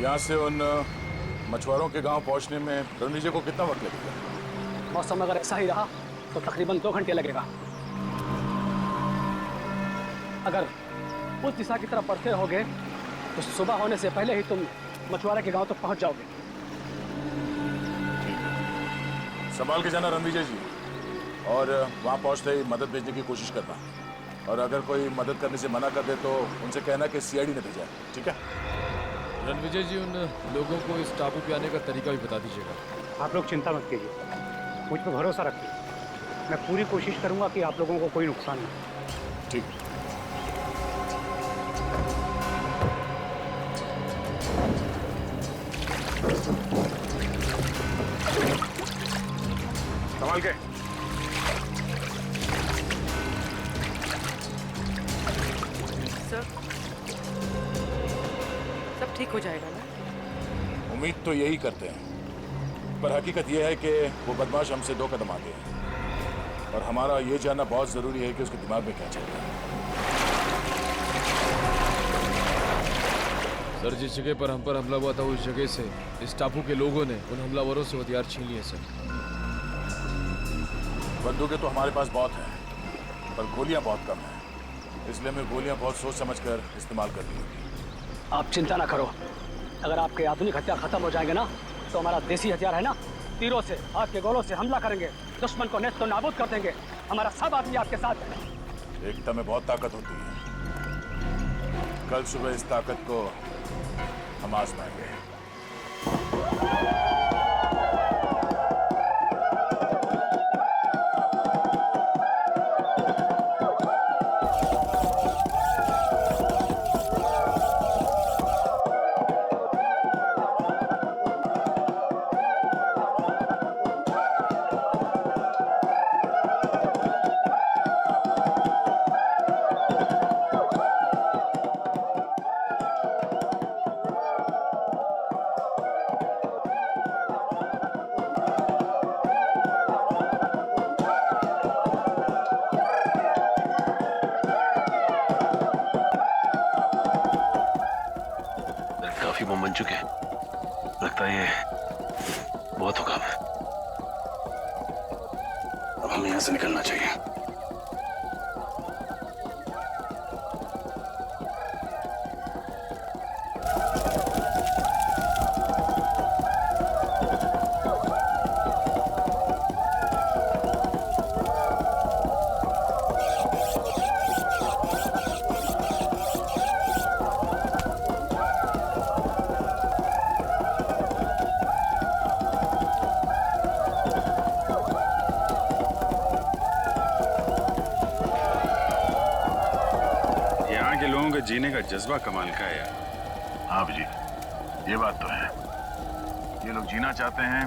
यहाँ से उन मछुआरों के गांव पहुंचने में रणवीर जी को कितना वक्त लगेगा? मौसम अगर ऐसा ही रहा तो तकरीबन 2 घंटे लगेगा। अगर उस दिशा की तरफ बढ़ते रहोगे तो सुबह होने से पहले ही तुम मछुआरे के गांव तक पहुंच जाओगे। ठीक है, संभाल के जाना रणविजय जी, और वहां पहुंचते ही मदद भेजने की कोशिश करना, और अगर कोई मदद करने से मना कर दे तो उनसे कहना कि सीआईडी ने भेजा है। ठीक है रणविजय जी, उन लोगों को इस टापू पे आने का तरीका भी बता दीजिएगा। आप लोग चिंता मत कीजिए, मुझ पर भरोसा रखिए। मैं पूरी कोशिश करूंगा कि आप लोगों को कोई नुकसान ना हो। ठीक। संभाल के। सर, सब ठीक हो जाएगा ना? उम्मीद तो यही करते हैं, पर हकीकत यह है कि वो बदमाश हमसे 2 कदम आगे है, और हमारा ये जानना बहुत जरूरी है कि उसके दिमाग में क्या चल रहा है। सर, जिस जगह पर हम पर हमला हुआ था उस जगह से इस टापू के लोगों ने उन हमलावरों से हथियार छीन लिए। सर, बंदूकें तो हमारे पास बहुत हैं, पर गोलियां बहुत कम हैं, इसलिए हमें गोलियां बहुत सोच समझकर इस्तेमाल करनी होगी। आप चिंता ना करो, अगर आपके आधुनिक हथियार खत्म हो जाएंगे ना तो हमारा देसी हथियार है ना, तीरों से, हाथ के गोलों से हमला करेंगे, दुश्मन को नेस्त नाबूद कर देंगे। हमारा सब आदमी आपके साथ है। एकता में बहुत ताकत होती है, कल सुबह इस ताकत को हम आजमाएंगे। बम बन चुके हैं, लगता है ये बहुत होगा। अब हमें यहां से निकलना चाहिए। जीने का जज्बा कमाल का है यार। हाँ जी, ये बात तो है। ये लोग जीना चाहते हैं,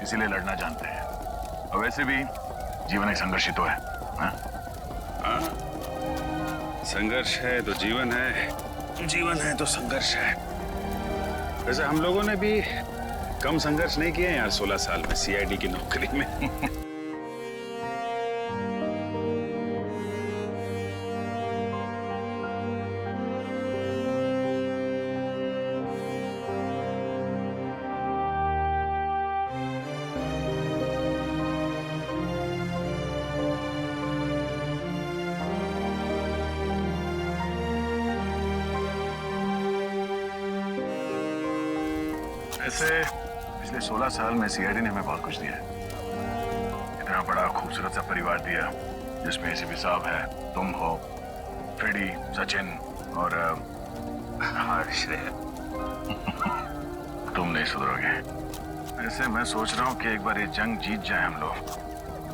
इसीलिए लड़ना जानते हैं। और वैसे भी जीवन एक संघर्ष ही तो है। हाँ? संघर्ष है तो जीवन है, जीवन है तो संघर्ष है। वैसे हम लोगों ने भी कम संघर्ष नहीं किए यार 16 साल में सीआईडी की नौकरी में। ऐसे पिछले 16 साल में सीआईडी ने हमें बहुत कुछ दिया है। इतना बड़ा खूबसूरत सा परिवार दिया जिसमें एसीपी साहब है, तुम हो, फ्रेडी, सचिन और हर्ष है। तुम नहीं सुधरोगे। ऐसे मैं सोच रहा हूँ कि एक बार ये जंग जीत जाए हम लोग,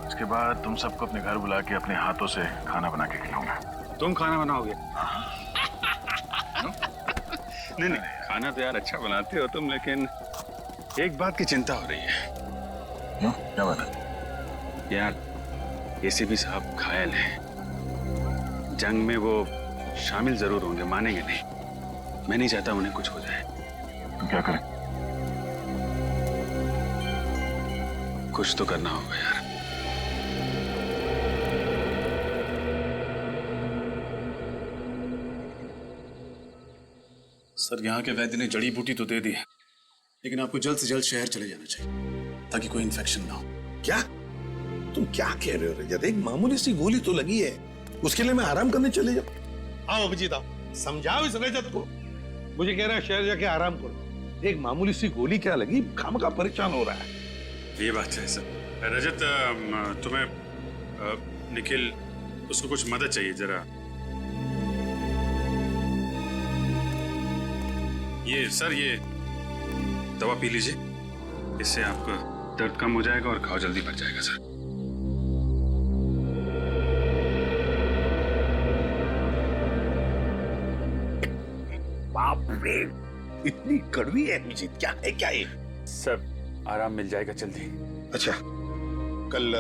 उसके बाद तुम सबको अपने घर बुला के अपने हाथों से खाना बना के खिलाऊंगा। तुम खाना बनाओगे? नहीं नहीं, खाना तो यार अच्छा बनाते हो तुम, लेकिन एक बात की चिंता हो रही है। क्या बात है? यार एसीपी साहब घायल हैं, जंग में वो शामिल जरूर होंगे, मानेंगे नहीं। मैं नहीं चाहता उन्हें कुछ हो जाए। तो क्या करें? कुछ तो करना होगा यार। सर यहाँ के वैद्य ने जड़ी बूटी तो दे दी है, लेकिन आपको जल्द से जल्द शहर चले जाना चाहिए ताकि कोई इन्फेक्शन ना हो। क्या तुम क्या कह रहे हो रजत? एक मामूली सी गोली तो लगी है, उसके लिए मैं आराम करने चले जाऊं? आओ अभिजीत आओ, समझाओ इस रजत को। मुझे कह रहा है शहर जाके आराम करो। एक मामूली सी गोली क्या लगी, खामखा परेशान हो रहा है। ये बात है सर। रजत तुम्हें निखिल उसको कुछ मदद चाहिए जरा। ये सर ये दवा पी लीजिए, इससे आपका दर्द कम हो जाएगा और घाव जल्दी भर जाएगा सर। बाप रे, इतनी कड़वी है अभिजीत, क्या है क्या ये? सर आराम मिल जाएगा जल्दी। अच्छा, कल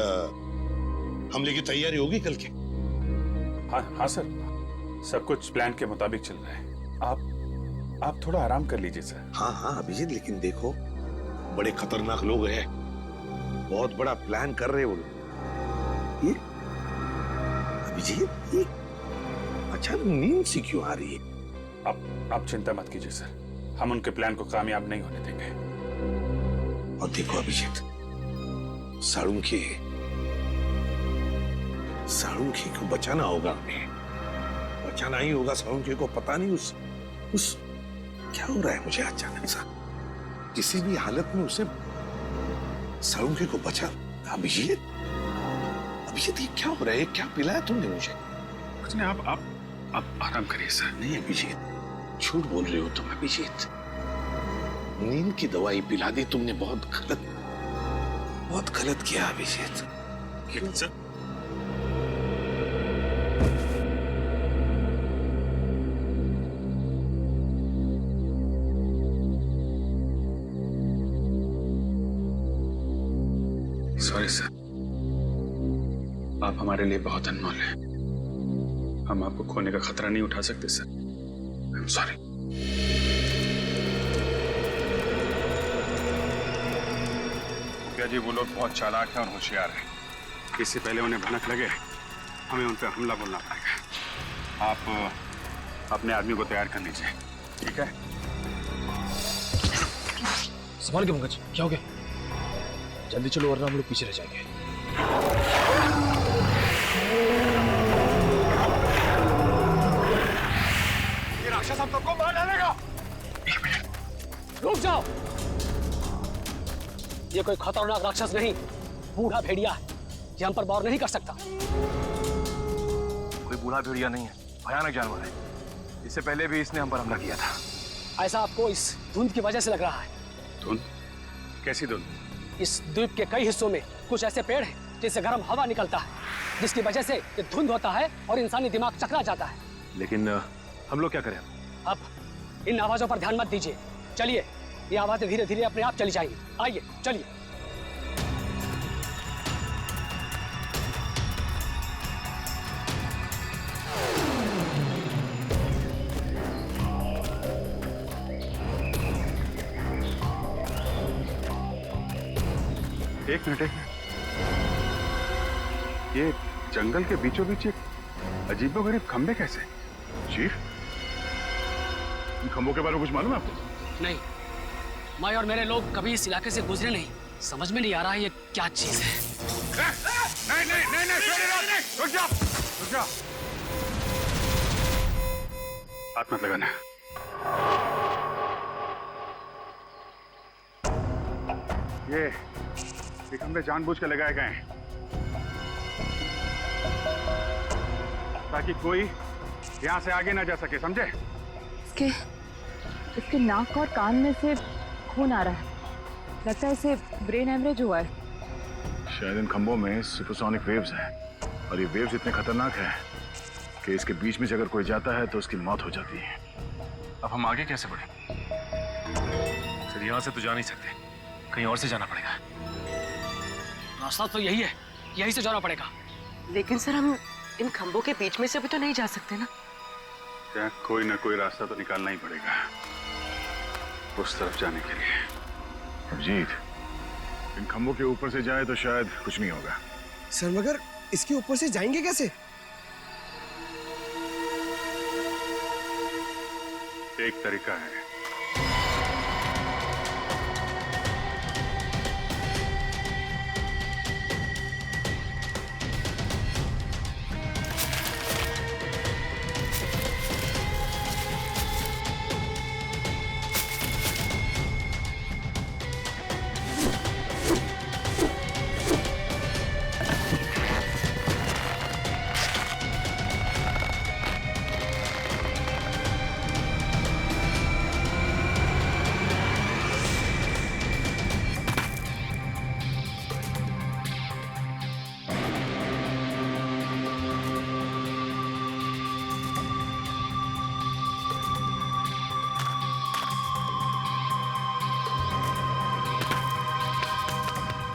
हमले की तैयारी होगी कल के? हाँ सर, सब कुछ प्लान के मुताबिक चल रहा है। आप थोड़ा आराम कर लीजिए सर। हाँ अभिजीत, लेकिन देखो बड़े खतरनाक लोग हैं, बहुत बड़ा प्लान कर रहे हैं वो लोग। ये अभिजीत, ये अचानक नींद सी क्यों आ रही है? आप चिंता मत कीजिए सर, हम उनके प्लान को कामयाब नहीं होने देंगे। और देखो अभिजीत, साळुंखे को बचाना होगा हमें, बचाना ही होगा साळुंखे को। पता नहीं उस क्या हो रहा है मुझे अचानक सा, किसी भी हालत में उसे साळुंखे को बचा। अभिजीत ये क्या हो रहा है? क्या पिलाया तुमने मुझे? कुछ नहीं, आप आराम करिए सर। नहीं अभिजीत, झूठ बोल रहे हो तुम अभिजीत। नींद की दवाई पिला दी तुमने, बहुत गलत किया अभिजीत। लेकिन सर सॉरी सर, आप हमारे लिए बहुत अनमोल हैं। हम आपको खोने का खतरा नहीं उठा सकते सर। I am sorry. मुखिया जी, वो लोग बहुत चालाक हैं और होशियार हैं। इससे पहले उन्हें भनक लगे, हमें उन पर हमला बोलना पड़ेगा। आप अपने आदमी को तैयार कर लीजिए, ठीक है? संभाल के पंकज, क्या हो गया? जल्दी चलो वरना हम लोग पीछे रह जाएंगे। ये राक्षस हम सबको मार डालेगा। रुक जाओ, ये कोई खतरनाक राक्षस नहीं, बूढ़ा भेड़िया है। ये हम पर वार नहीं कर सकता। कोई बूढ़ा भेड़िया नहीं है, भयानक जानवर है। इससे पहले भी इसने हम पर हमला किया था। ऐसा आपको इस धुंध की वजह से लग रहा है। धुंध? कैसी धुंध? इस द्वीप के कई हिस्सों में कुछ ऐसे पेड़ हैं जिससे गर्म हवा निकलता है, जिसकी वजह से ये धुंध होता है और इंसानी दिमाग चकरा जाता है। लेकिन हम लोग क्या करें? अब इन आवाजों पर ध्यान मत दीजिए, चलिए। ये आवाजें धीरे धीरे अपने आप चली जाएंगी। आइए चलिए। एक मिनट। ये जंगल के बीचों बीच एक अजीबोगरीब खंबे कैसे? चीफ, इन खंभों के बारे में कुछ मालूम है आपको? नहीं, मैं और मेरे लोग कभी इस इलाके से गुजरे नहीं, समझ में नहीं आ रहा है ये क्या चीज है। नहीं, रुक जा। हाथ मत लगाना। ये खंभे जानबूझ के लगाए गए हैं ताकि कोई यहाँ से आगे ना जा सके, समझे? इसके नाक और कान में से खून आ रहा है, लगता है इसे ब्रेन हेमरेज हुआ है। शायद इन खंभों में सुपरसोनिक वेव्स हैं और ये वेव्स इतने खतरनाक हैं कि इसके बीच में से अगर कोई जाता है तो उसकी मौत हो जाती है। अब हम आगे कैसे बढ़े? सर यहाँ से तो जा नहीं सकते, कहीं और से जाना पड़ेगा। रास्ता तो यही है, यहीं से जाना पड़ेगा। लेकिन सर हम इन खंभों के बीच में से भी तो नहीं जा सकते ना। क्या कोई ना कोई रास्ता तो निकालना ही पड़ेगा उस तरफ जाने के लिए। अभिजीत, इन खंभों के ऊपर से जाए तो शायद कुछ नहीं होगा। सर मगर इसके ऊपर से जाएंगे कैसे? एक तरीका है।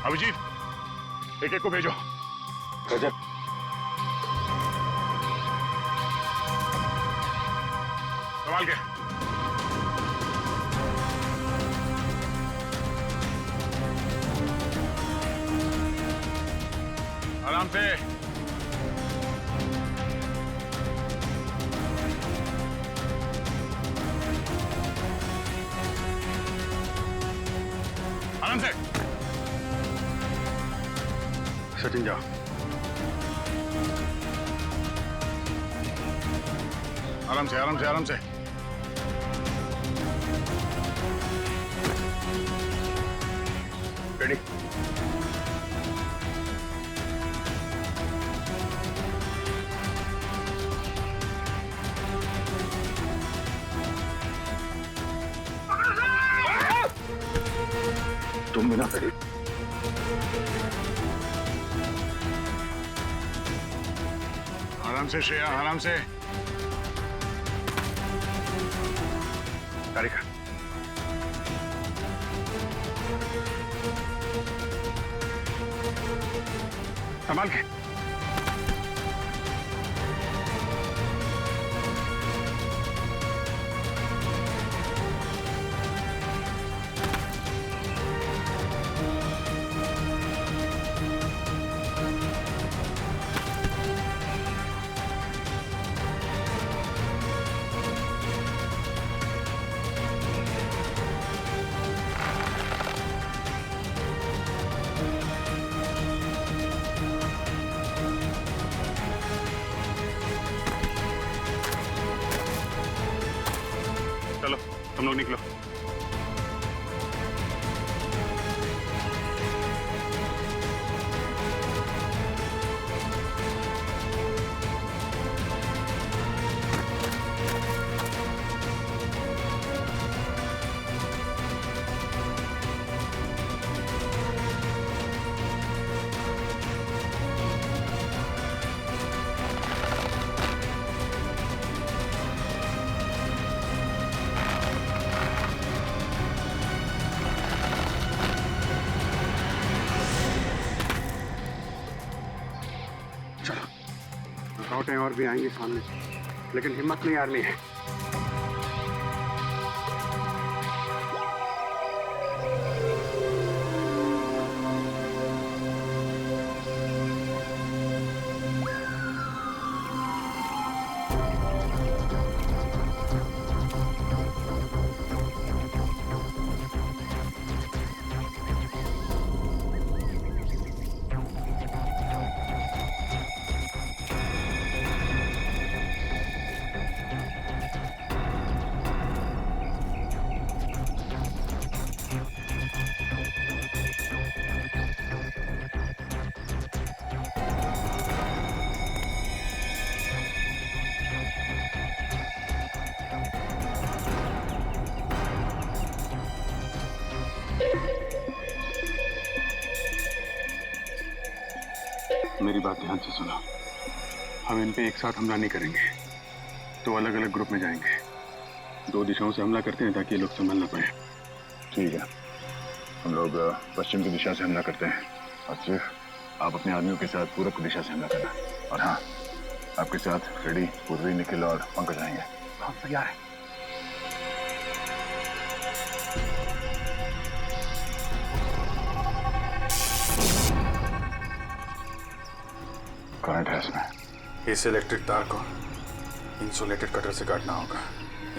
अभिजीत, एक को भेजो। रजत, संभाल के। आराम से। आराम से। सचिन जाओ। आराम से, आराम से, आराम से। रेडी। तुम बिना रेडी। आराम से श्रेया, आराम से। तारिका, संभाल के। चलो, तुम लोग निकलो। रुकावटें और भी आएंगी सामने, लेकिन हिम्मत नहीं हारनी है। मेरी बात ध्यान से सुनो। हम इन पे एक साथ हमला नहीं करेंगे, तो अलग अलग ग्रुप में जाएंगे। 2 दिशाओं से हमला करते हैं ताकि ये लोग संभल ना पाए। ठीक है, हम लोग पश्चिम की दिशा से हमला करते हैं और सिर्फ आप अपने आदमियों के साथ पूरब की दिशा से हमला करना। और हाँ, आपके साथ फ्रेडी, पूर्वी, निखिल और पंकज आएंगे। हम तैयार हैं। करंट है इसमें। इस इलेक्ट्रिक तार को इंसुलेटेड कटर से काटना होगा।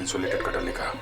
इंसुलेटेड कटर लिखा।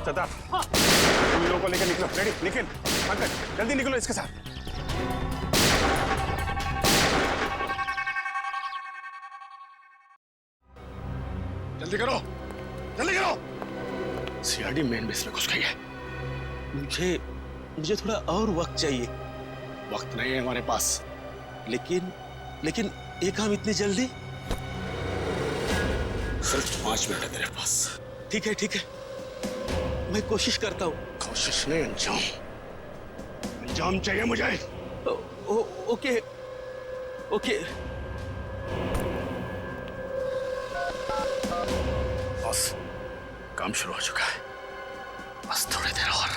सरदार, इन लोगों को लेकर निकलो। रेडी, निखिल, पंकज, जल्दी निकलो इसके साथ। जल्दी करो, जल्दी करो। सीआरडी मेन बेस में घुस गई है। मुझे थोड़ा और वक्त चाहिए। वक्त नहीं है हमारे पास। लेकिन ये काम इतनी जल्दी? सिर्फ 5 मिनट है तेरे पास। ठीक है, मैं कोशिश करता हूँ। कोशिश नहीं, अंजाम चाहिए मुझे। ओके। बस काम शुरू हो चुका है, बस थोड़ी देर और।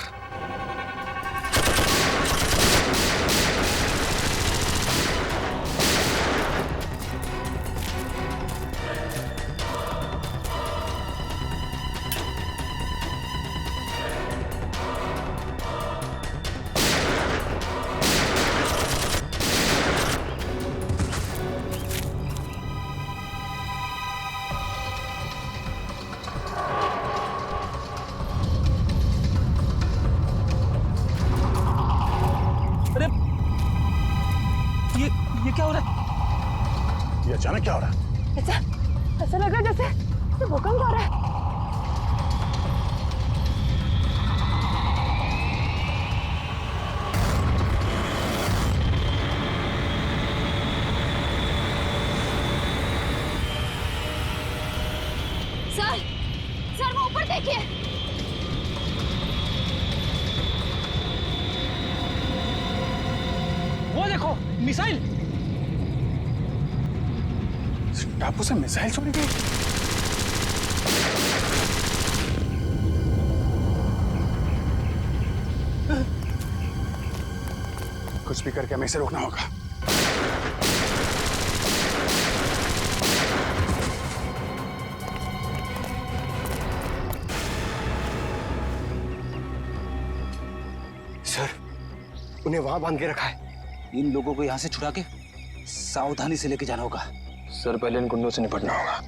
ये क्या हो रहा है? ये अचानक क्या हो रहा है? ऐसा लग रहा है जैसे भूकंप हो रहा है। सर वो ऊपर देखिए। वो देखो, मिसाइल। टापू से मिसाइल छोड़ी गई। कुछ भी करके हमें इसे रोकना होगा। सर, उन्हें वहां बांध के रखा है। इन लोगों को यहाँ से छुड़ा के सावधानी से लेके जाना होगा। सर, पहले इन गुंडों से निपटना होगा।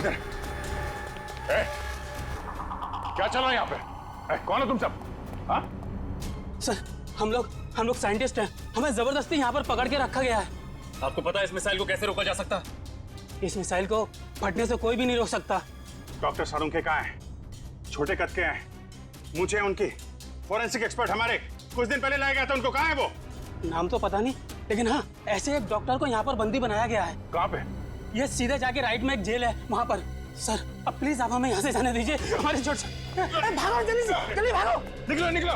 इधर क्या चल रहा है यहाँ पे? कौन है तुम सब? हाँ? सर हम लोग साइंटिस्ट हैं। हमें जबरदस्ती यहाँ पर पकड़ के रखा गया है। आपको पता है इस मिसाइल को कैसे रोका जा सकता? इस मिसाइल को फटने से कोई भी नहीं रोक सकता। डॉक्टर सारुंखे कहाँ हैं? छोटे कद के हैं, मूंछें उनकी। फोरेंसिक एक्सपर्ट हमारे कुछ दिन पहले लाया गया था, उनको कहाँ है वो? नाम तो पता नहीं, लेकिन हाँ ऐसे एक डॉक्टर को यहाँ पर बंदी बनाया गया है। कहाँ पे? ये सीधे जाके राइट में एक जेल है, वहाँ पर। सर अब प्लीज आप हमें यहाँ से जाने दीजिए। हमारी चोट से भागो, जल्दी से जल्दी भागो। निकलो निकलो।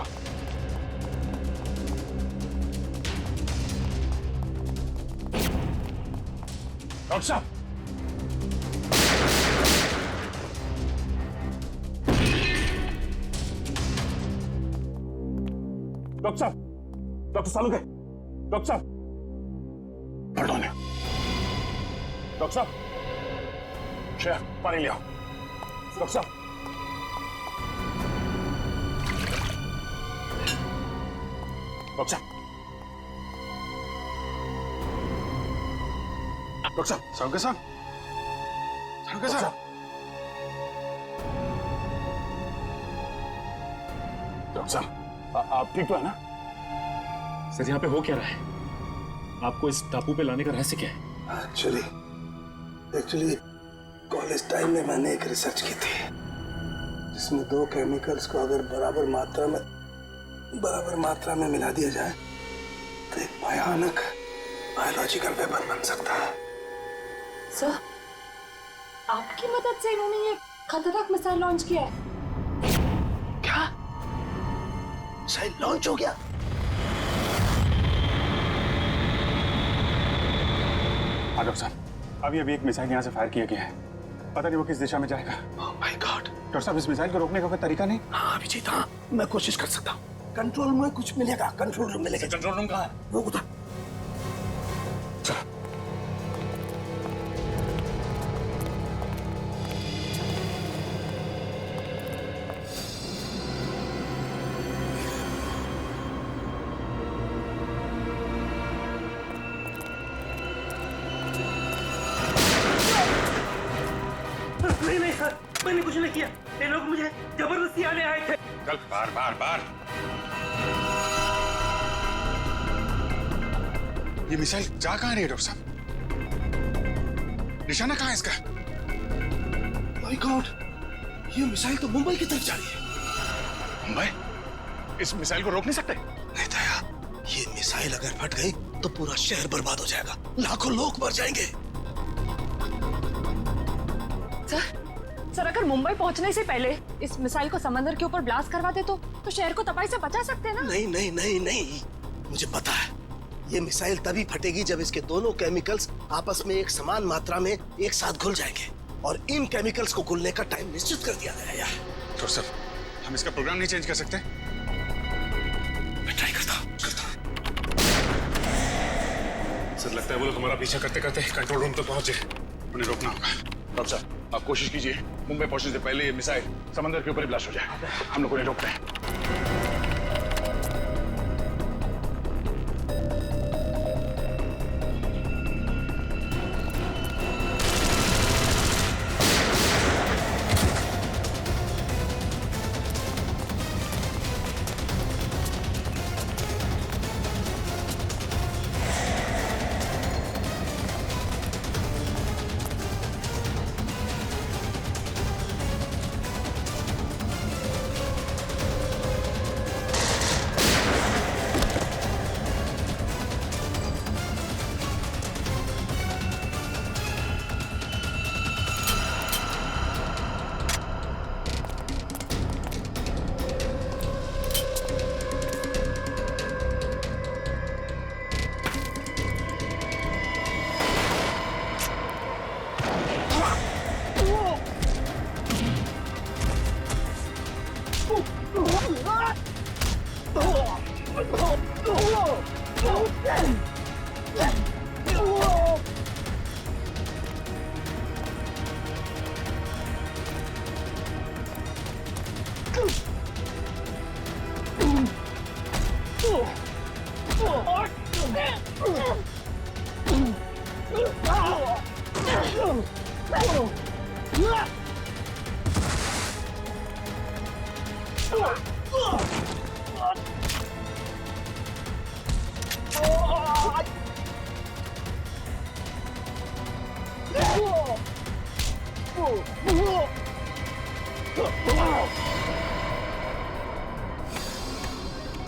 डॉक्टर साहब, डॉक्टर साहब, डॉक्टर सालुंखे, डॉक्टर साहब, पढ़ो ने। डॉक्टर साहब, श्रेया पानी ले आओ। डॉक्टर साहब, डॉक्टर साहब, डॉक्टर साहब, सारुंखे साहब, सारुंखे साहब, डॉक्टर साहब, आप ठीक तो है ना? सर यहाँ पे हो क्या रहा है? आपको इस टापू पे लाने का रहस्य क्या है? एक्चुअली कॉलेज टाइम में मैंने एक रिसर्च की थी जिसमें दो केमिकल्स को अगर बराबर मात्रा में मिला दिया जाए तो एक भयानक बायोलॉजिकल वेपन बन सकता है। सर, आपकी मदद से इन्होंने ये खतरनाक मिसाइल लॉन्च किया है। क्या मिसाइल लॉन्च हो गया? हाँ डॉक्टर साहब, अभी एक मिसाइल यहाँ से फायर किया गया है। पता नहीं वो किस दिशा में जाएगा। Oh my God. डॉक्टर साहब, इस मिसाइल को रोकने का कोई तरीका नहीं? हाँ अभिजीत, हाँ मैं कोशिश कर सकता हूँ। कंट्रोल में कुछ मिलेगा, कंट्रोल रूम मिलेगा। कंट्रोल रूम कहाँ है? वो उधर। नहीं सर, मैंने कुछ नहीं किया। ये लोग मुझे जबरदस्ती आने आए थे। चल बार बार बार। ये मिसाइल जा कहाँ रही है डॉक्टर साहब? निशाना कहाँ है इसका? माय गॉड, ये मिसाइल तो मुंबई की तरफ जा रही है। मुंबई? इस मिसाइल को रोक नहीं सकते? नहीं दया, ये मिसाइल अगर फट गई तो पूरा शहर बर्बाद हो जाएगा, लाखों लोग मर जाएंगे। सर अगर मुंबई पहुंचने से पहले इस मिसाइल को समंदर के ऊपर ब्लास्ट करवा दे तो शहर को तबाही से बचा सकते हैं ना? नहीं नहीं नहीं नहीं, मुझे पता है ये मिसाइल तभी फटेगी जब इसके दोनों केमिकल्स आपस में एक समान मात्रा में एक साथ घुल जाएंगे, और इन केमिकल्स को घुलने का टाइम निश्चित कर दिया गया है। डॉक्टर साहब, हम इसका प्रोग्राम नहीं चेंज कर सकते? मैं ट्राई करता हूँ। सर लगता है वो लोग हमारा पीछा करते करते कंट्रोल रूम तक पहुंचे। उन्हें रोकना होगा। डॉक्टर साहब, आप कोशिश कीजिए मुंबई पहुंचने से पहले ये मिसाइल समंदर के ऊपर ही ब्लास्ट हो जाए। हम लोग उन्हें रोकते हैं।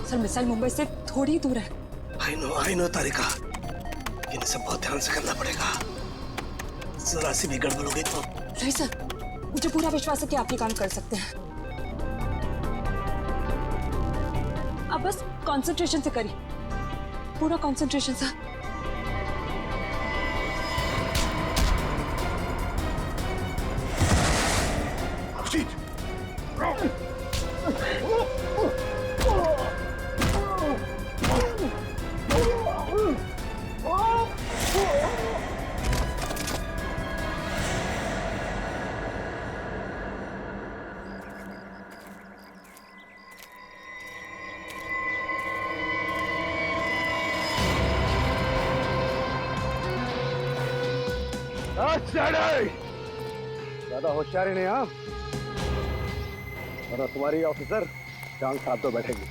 सर मिसाइल मुंबई से थोड़ी दूर है। आई नो तारिका, लेकिन इसे बहुत ध्यान से करना पड़ेगा। जरा सी भी गड़बड़ हो गई तो। नहीं सर, मुझे पूरा विश्वास है कि आप ये काम कर सकते हैं। आप बस कंसंट्रेशन से करिए, पूरा कंसंट्रेशन सर। ज्यादा होशियारी नहीं हाँ, और तुम्हारी ऑफिसर जान साहब तो बैठेगी।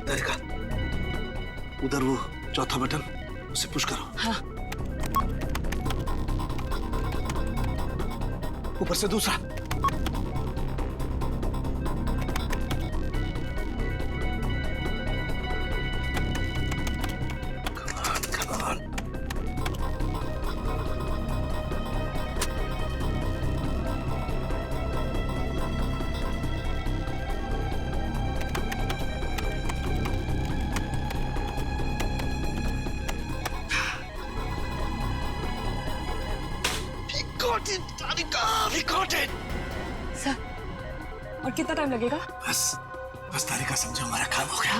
तारिका, उधर वो चौथा बटन, उसे पुश करो। हाँ। ऊपर से दूसरा। सर, और कितना टाइम लगेगा? बस तारिका, समझो हमारा काम हो गया।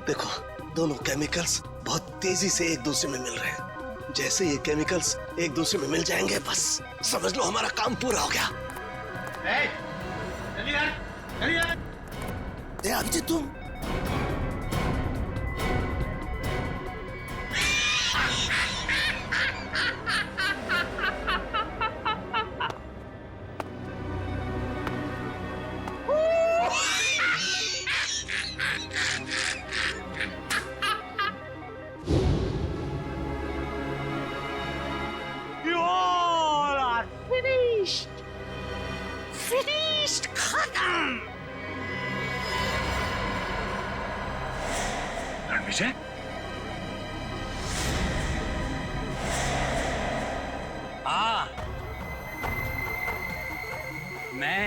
देखो, दोनों केमिकल्स बहुत तेजी से एक दूसरे में मिल रहे हैं। जैसे ये केमिकल्स एक दूसरे में मिल जाएंगे, बस समझ लो हमारा काम पूरा हो गया। अभिजीत, तुम फिनिश्ड, खत्म। रणविजय, हाँ, मैं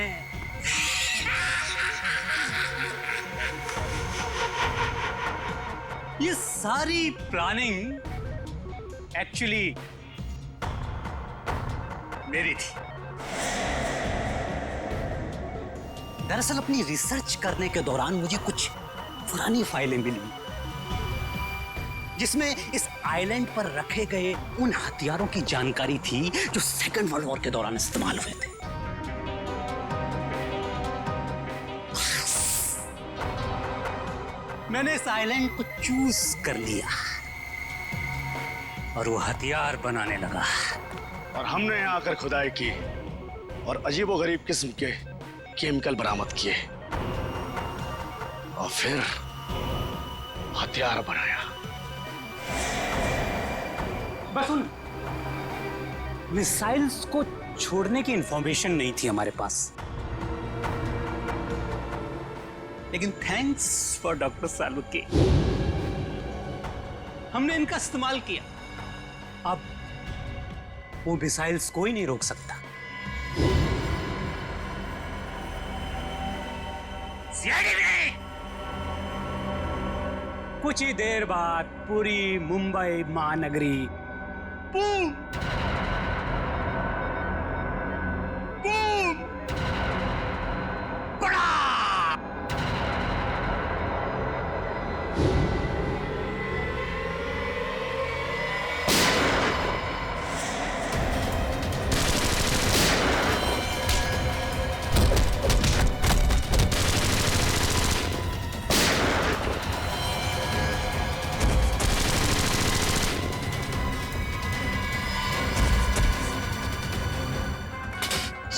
ये सारी प्लानिंग एक्चुअली मेरी थी। दरअसल अपनी रिसर्च करने के दौरान मुझे कुछ पुरानी फाइलें मिली जिसमें इस आइलैंड पर रखे गए उन हथियारों की जानकारी थी जो सेकेंड वर्ल्ड वॉर के दौरान इस्तेमाल हुए थे। मैंने इस आइलैंड को चूज कर लिया और वो हथियार बनाने लगा। और हमने यहाँ आकर खुदाई की और अजीबोगरीब किस्म के केमिकल बरामद किए और फिर हथियार बनाया। बस उन मिसाइल्स को छोड़ने की इंफॉर्मेशन नहीं थी हमारे पास, लेकिन थैंक्स फॉर डॉक्टर सालुके, हमने इनका इस्तेमाल किया। अब वो मिसाइल्स कोई नहीं रोक सकता। कुछ ही देर बाद पूरी मुंबई महानगरी बूम बूम बड़ा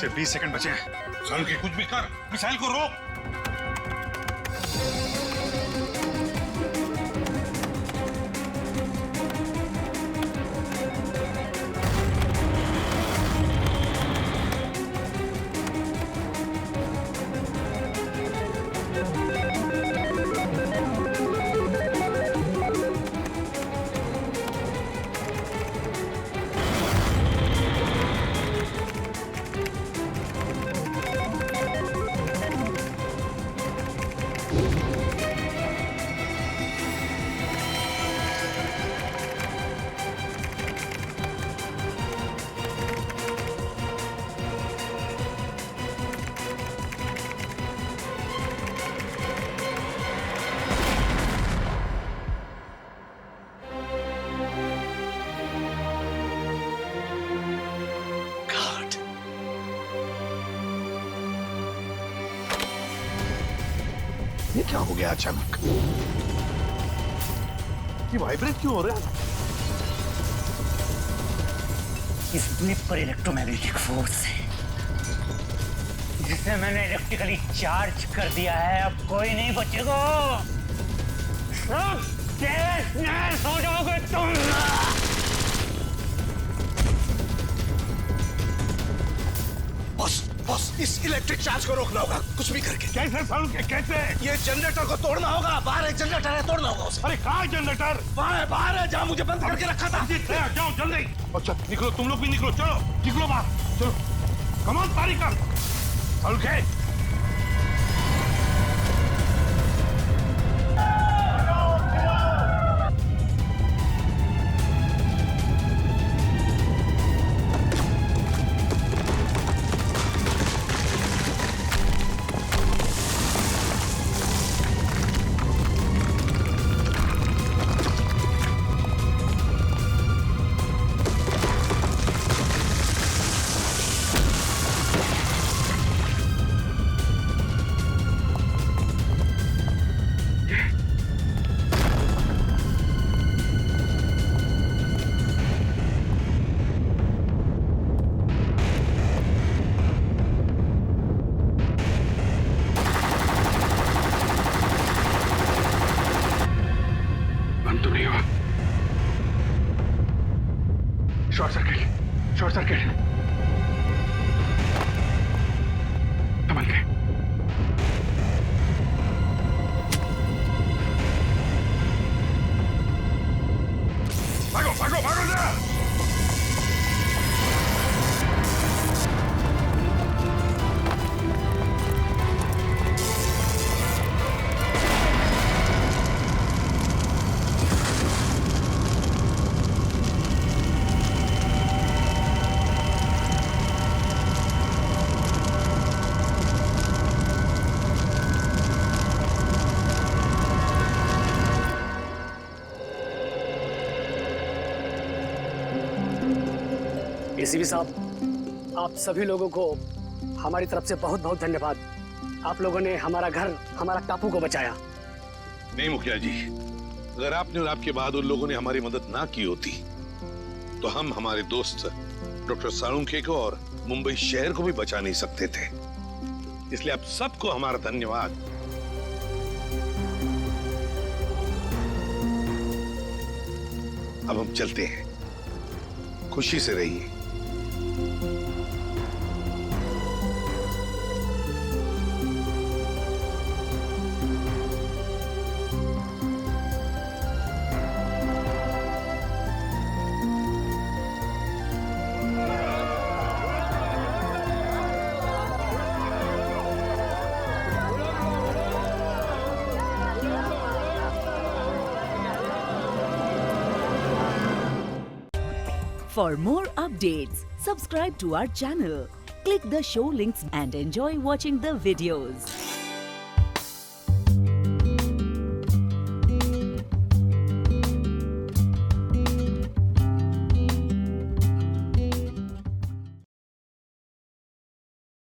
सिर्फ 20 सेकंड बचे हैं। सालुंखे कुछ भी कर, मिसाइल को रोक। ये क्या हो गया अचानक? ये वाइब्रेट क्यों हो रहा है? इस ब्लिप पर इलेक्ट्रोमैग्नेटिक फोर्स है जिसे मैंने इलेक्ट्रिकली चार्ज कर दिया है। अब कोई नहीं बचेगा, सब तहस-नहस हो जाओगे तुम। बॉस, इस इलेक्ट्रिक चार्ज को रोकना होगा कुछ भी करके। कैसे सालुंखे, कैसे? ये जनरेटर को तोड़ना होगा। बाहर एक जनरेटर है, तोड़ना होगा उसे। अरे कहाँ है जनरेटर? बाहर है, जहाँ मुझे बंद करके रखा था। जाओ जल्दी। अच्छा निकलो, तुम लोग भी निकलो, चलो निकलो बाहर, चलो कमान पारी कर। सालुंखे शॉर्ट सर्किट संभल के। भागो भागो भागो ना। एसीपी साहब, आप सभी लोगों को हमारी तरफ से बहुत बहुत धन्यवाद। आप लोगों ने हमारा घर, हमारा टापू को बचाया। नहीं मुखिया जी, अगर आपने और आपके बहादुर लोगों ने हमारी मदद ना की होती तो हम हमारे दोस्त डॉक्टर सालुंखे को और मुंबई शहर को भी बचा नहीं सकते थे। इसलिए आप सबको हमारा धन्यवाद। अब हम चलते हैं, खुशी से रहिए। For more updates, subscribe to our channel, click the show links and enjoy watching the videos.